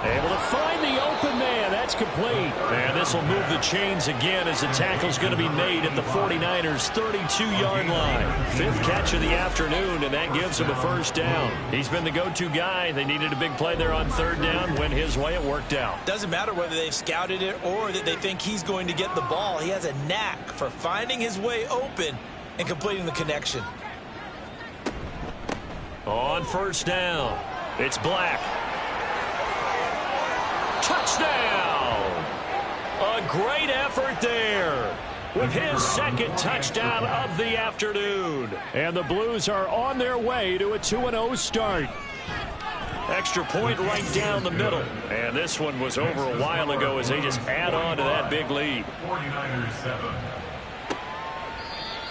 Able to find the open man. That's complete. And this will move the chains again as the tackle's going to be made at the 49ers' 32-yard line. 5th catch of the afternoon, and that gives him a 1st down. He's been the go-to guy. They needed a big play there on 3rd down. Went his way. It worked out. Doesn't matter whether they've scouted it or that they think he's going to get the ball. He has a knack for finding his way open and completing the connection. On 1st down, it's Black. Touchdown! A great effort there with his 2nd touchdown of the afternoon. And the Blues are on their way to a 2-0 start. Extra point right down the middle. And this one was over a while ago as they just add on to that big lead. 49ers 7.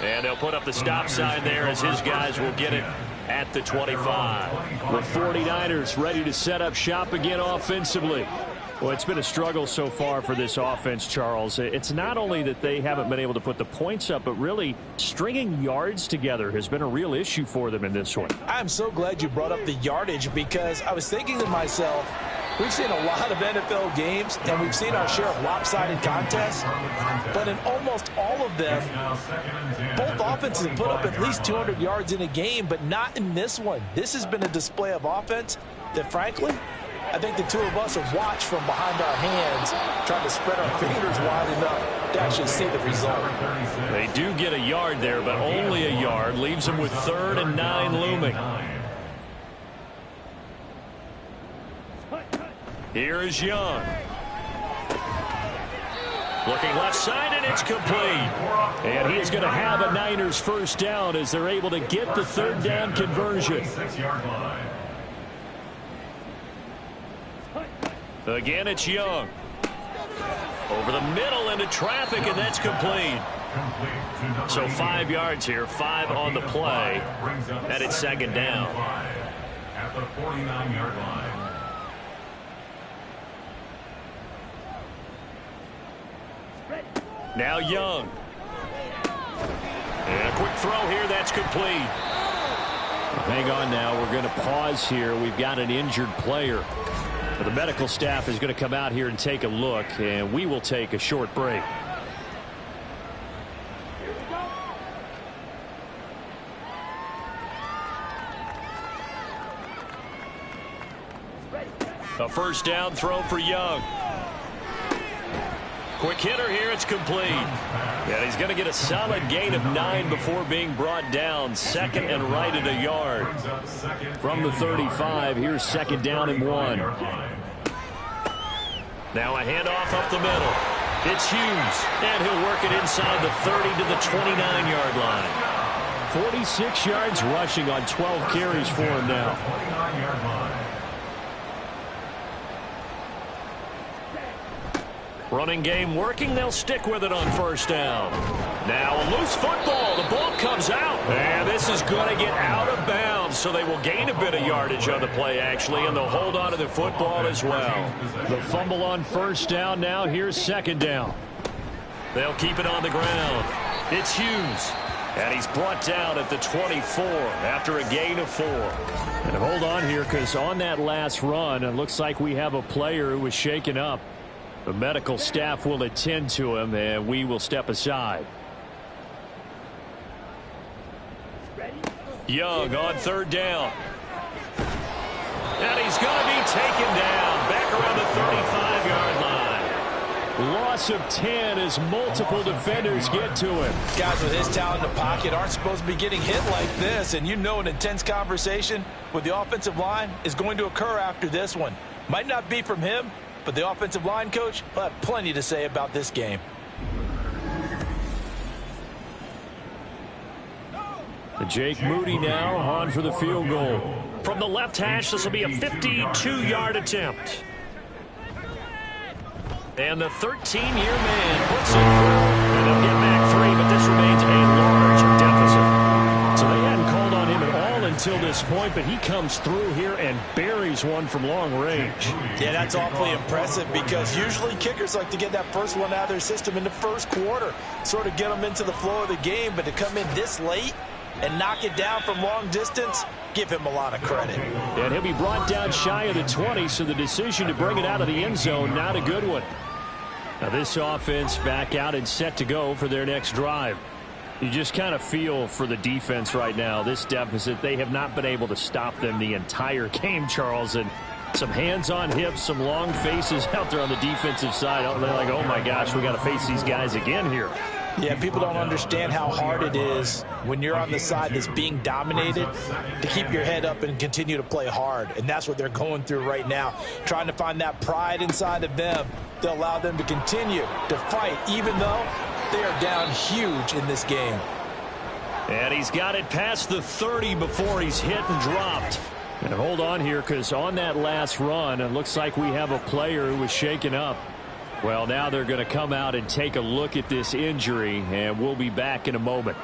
And they'll put up the stop sign there as his guys will get it at the 25. The 49ers ready to set up shop again offensively. Well, it's been a struggle so far for this offense, Charles. It's not only that they haven't been able to put the points up, but really stringing yards together has been a real issue for them in this one. I'm so glad you brought up the yardage because I was thinking to myself, we've seen a lot of NFL games and we've seen our share of lopsided contests, but in almost all of them, both offenses have put up at least 200 yards in a game, but not in this one. This has been a display of offense that, frankly, I think the two of us have watched from behind our hands, trying to spread our fingers wide enough to actually see the result. They do get a yard there, but only a yard. Leaves them with 3rd and 9 looming. Here is Young. Looking left side, and it's complete. And he is going to have a Niners 1st down as they're able to get the 3rd down conversion. Again, it's Young. Over the middle into traffic, and that's complete. So 5 yards here, 5 on the play, and it's 2nd down. At the 49-yard line. Now Young. And a quick throw here, that's complete. Hang on now, we're going to pause here. We've got an injured player. The medical staff is going to come out here and take a look, and we will take a short break. A first down throw for Young. Quick hitter here, it's complete. And he's going to get a solid gain of 9 before being brought down. Second and right at a yard. From the 35, here's second down and 1. Now a handoff up the middle. It's Hughes, and he'll work it inside the 30 to the 29-yard line. 46 yards rushing on 12 carries for him now. Running game working. They'll stick with it on first down. Now a loose football. The ball comes out. And this is going to get out of bounds, so they will gain a bit of yardage on the play, actually, and they'll hold on to the football as well. The fumble on first down. Now here's second down. They'll keep it on the ground. It's Hughes. And he's brought down at the 24 after a gain of 4. And hold on here, because on that last run, it looks like we have a player who was shaken up. The medical staff will attend to him, and we will step aside. Young on third down. And he's going to be taken down back around the 35-yard line. Loss of 10 as multiple defenders get to him. Guys with his talent in the pocket aren't supposed to be getting hit like this, and you know an intense conversation with the offensive line is going to occur after this one. Might not be from him, but the offensive line coach will have plenty to say about this game. Jake Moody now on for the field goal. From the left hash, this will be a 52-yard attempt. And the 13-year man puts it through. And they'll get back 3, but this remains a large deficit. So they hadn't called on him at all until this point, but he comes through here and buries one from long range. Yeah, that's awfully impressive, because usually kickers like to get that first one out of their system in the first quarter, sort of get them into the flow of the game, but to come in this late and knock it down from long distance, give him a lot of credit. And he'll be brought down shy of the 20, so the decision to bring it out of the end zone, not a good one. Now this offense back out and set to go for their next drive. You just kind of feel for the defense right now, this deficit. They have not been able to stop them the entire game, Charles. And some hands on hips, some long faces out there on the defensive side. They're like, oh, my gosh, we got to face these guys again here. Yeah, people don't understand how hard it is when you're on the side that's being dominated to keep your head up and continue to play hard. And that's what they're going through right now, trying to find that pride inside of them to allow them to continue to fight, even though they are down huge in this game. And he's got it past the 30 before he's hit and dropped. And hold on here, because on that last run, it looks like we have a player who was shaken up. Well, now they're going to come out and take a look at this injury, and we'll be back in a moment.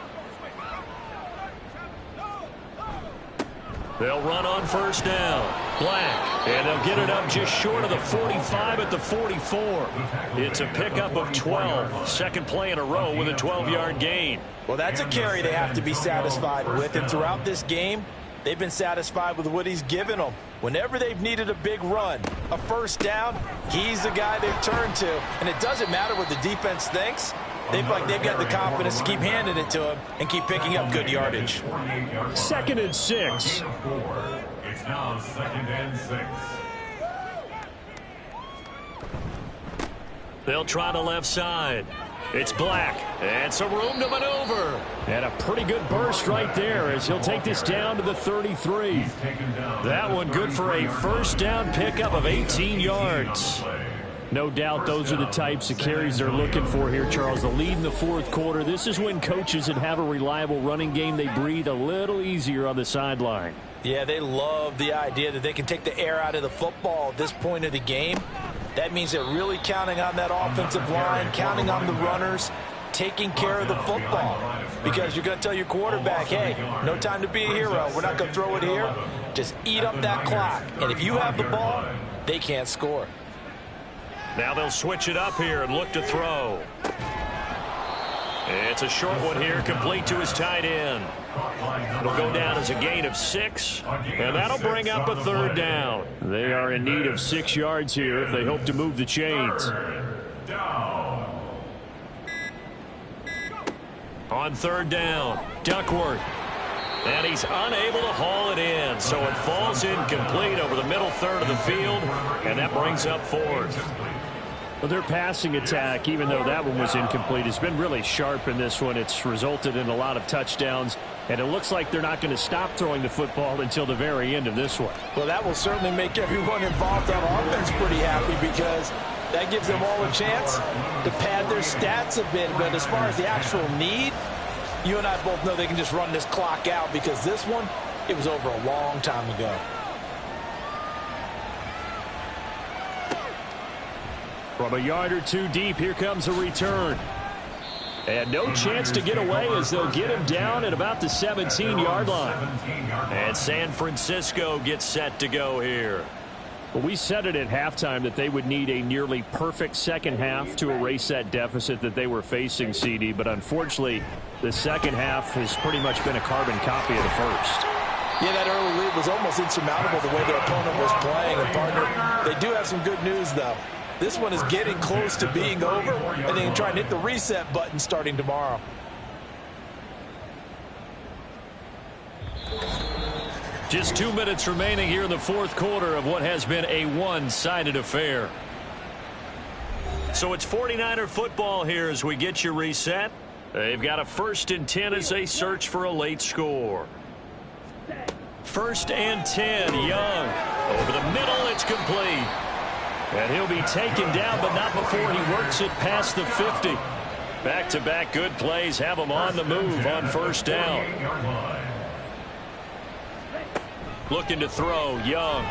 They'll run on first down. Black, and they'll get it up just short of the 45 at the 44. It's a pickup of 12. Second play in a row with a 12-yard gain. Well, that's a carry they have to be satisfied with, and throughout this game, they've been satisfied with what he's given them. Whenever they've needed a big run, a first down, he's the guy they've turned to. And it doesn't matter what the defense thinks. They've got the confidence to keep handing it to him and keep picking up good yardage. 2nd and 6. It's now 2nd and 6. They'll try the left side. It's Black, and some room to maneuver. And a pretty good burst right there as he'll take this down to the 33. That one good for a first down pickup of 18 yards. No doubt those are the types of carries they're looking for here, Charles. The lead in the fourth quarter. This is when coaches that have a reliable running game, they breathe a little easier on the sideline. Yeah, they love the idea that they can take the air out of the football at this point of the game. That means they're really counting on that offensive line, counting on the runners, taking care of the football. Because you're going to tell your quarterback, hey, no time to be a hero. We're not going to throw it here. Just eat up that clock. And if you have the ball, they can't score. Now they'll switch it up here and look to throw. It's It's a short one here, complete to his tight end. It'll go down as a gain of 6, and that'll bring up a 3rd down. They are in need of 6 yards here if they hope to move the chains. On 3rd down, Duckworth. And he's unable to haul it in, so it falls incomplete over the middle third of the field, and that brings up 4th. Well, their passing attack, even though that one was incomplete, has been really sharp in this one. It's resulted in a lot of touchdowns, and it looks like they're not going to stop throwing the football until the very end of this one. Well, that will certainly make everyone involved on offense pretty happy, because that gives them all a chance to pad their stats a bit. But as far as the actual need, you and I both know they can just run this clock out, because this one, it was over a long time ago. From a yard or 2 deep, here comes a return. And no chance to get away as they'll get him down at about the 17-yard line. And San Francisco gets set to go here. Well, we said it at halftime that they would need a nearly perfect second half to erase that deficit that they were facing, CD. But unfortunately, the second half has pretty much been a carbon copy of the first. Yeah, that early lead was almost insurmountable the way their opponent was playing. And partner, they do have some good news, though. This one is getting close to being over, and they can try and hit the reset button starting tomorrow. Just 2 minutes remaining here in the 4th quarter of what has been a one-sided affair. So it's 49er football here as we get you reset. They've got a 1st and 10 as they search for a late score. 1st and 10, Young. Over the middle, it's complete. And he'll be taken down, but not before he works it past the 50. Back-to-back good plays have him on the move on 1st down. Looking to throw, Young.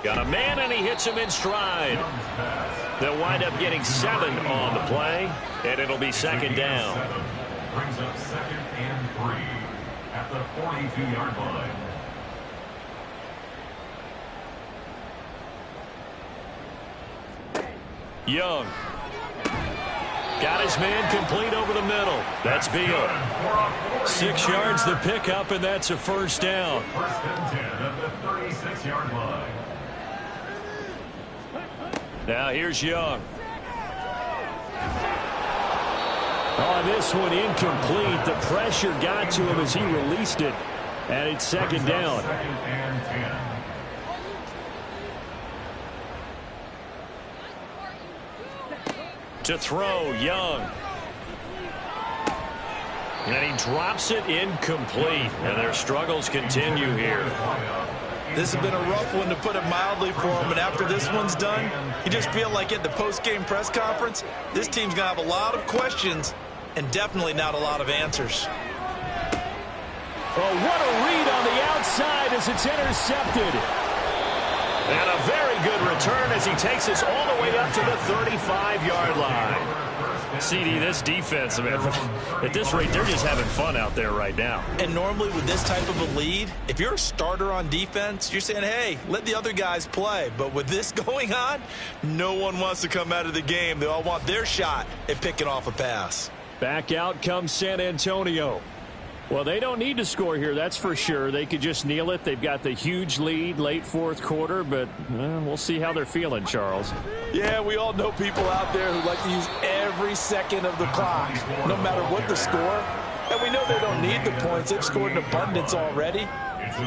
Got a man, and he hits him in stride. They'll wind up getting 7 on the play, and it'll be 2nd down. Brings up 2nd and 3 at the 42-yard line. Young. Got his man complete over the middle. That's Beal. 6 yards the pickup, and that's a 1st down. 1st and 10 at the 36-yard line. Now here's Young. On this one, incomplete. The pressure got to him as he released it, and it's 2nd down. 2nd and 10. To throw, Young. And he drops it incomplete. And their struggles continue here. This has been a rough one, to put it mildly, for him. And after this one's done, you just feel like at the post-game press conference, this team's going to have a lot of questions and definitely not a lot of answers. Oh, what a read on the outside as it's intercepted. And a very good return as he takes us all the way up to the 35-yard line. CD, this defense, man, at this rate, they're just having fun out there right now. And normally with this type of a lead, if you're a starter on defense, you're saying, hey, let the other guys play. But with this going on, no one wants to come out of the game. They all want their shot at picking off a pass. Back out comes San Antonio. Well, they don't need to score here, that's for sure. They could just kneel it. They've got the huge lead late 4th quarter, but we'll see how they're feeling, Charles. Yeah, we all know people out there who like to use every second of the clock, no matter what the score. And we know they don't need the points. They've scored in abundance already.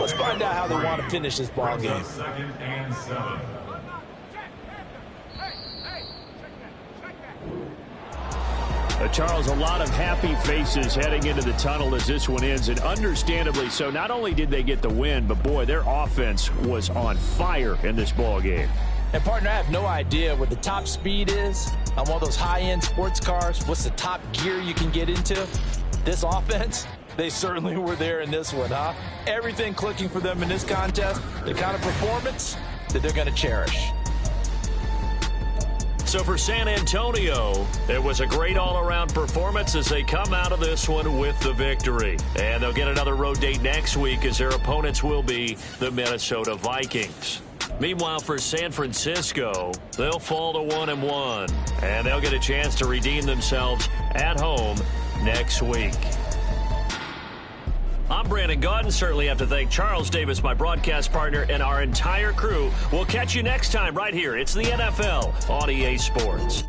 Let's find out how they want to finish this ball game. 2nd and 7. Charles, a lot of happy faces heading into the tunnel as this one ends, and understandably so. Not only did they get the win, but boy, their offense was on fire in this ball game. And partner, I have no idea what the top speed is on one of those high-end sports cars. What's the top gear you can get into? This offense, they certainly were there in this one, huh? Everything clicking for them in this contest, the kind of performance that they're going to cherish. So for San Antonio, it was a great all-around performance as they come out of this one with the victory. And they'll get another road date next week as their opponents will be the Minnesota Vikings. Meanwhile, for San Francisco, they'll fall to 1-1, and they'll get a chance to redeem themselves at home next week. I'm Brandon Gaudin. Certainly have to thank Charles Davis, my broadcast partner, and our entire crew. We'll catch you next time right here. It's the NFL on EA Sports.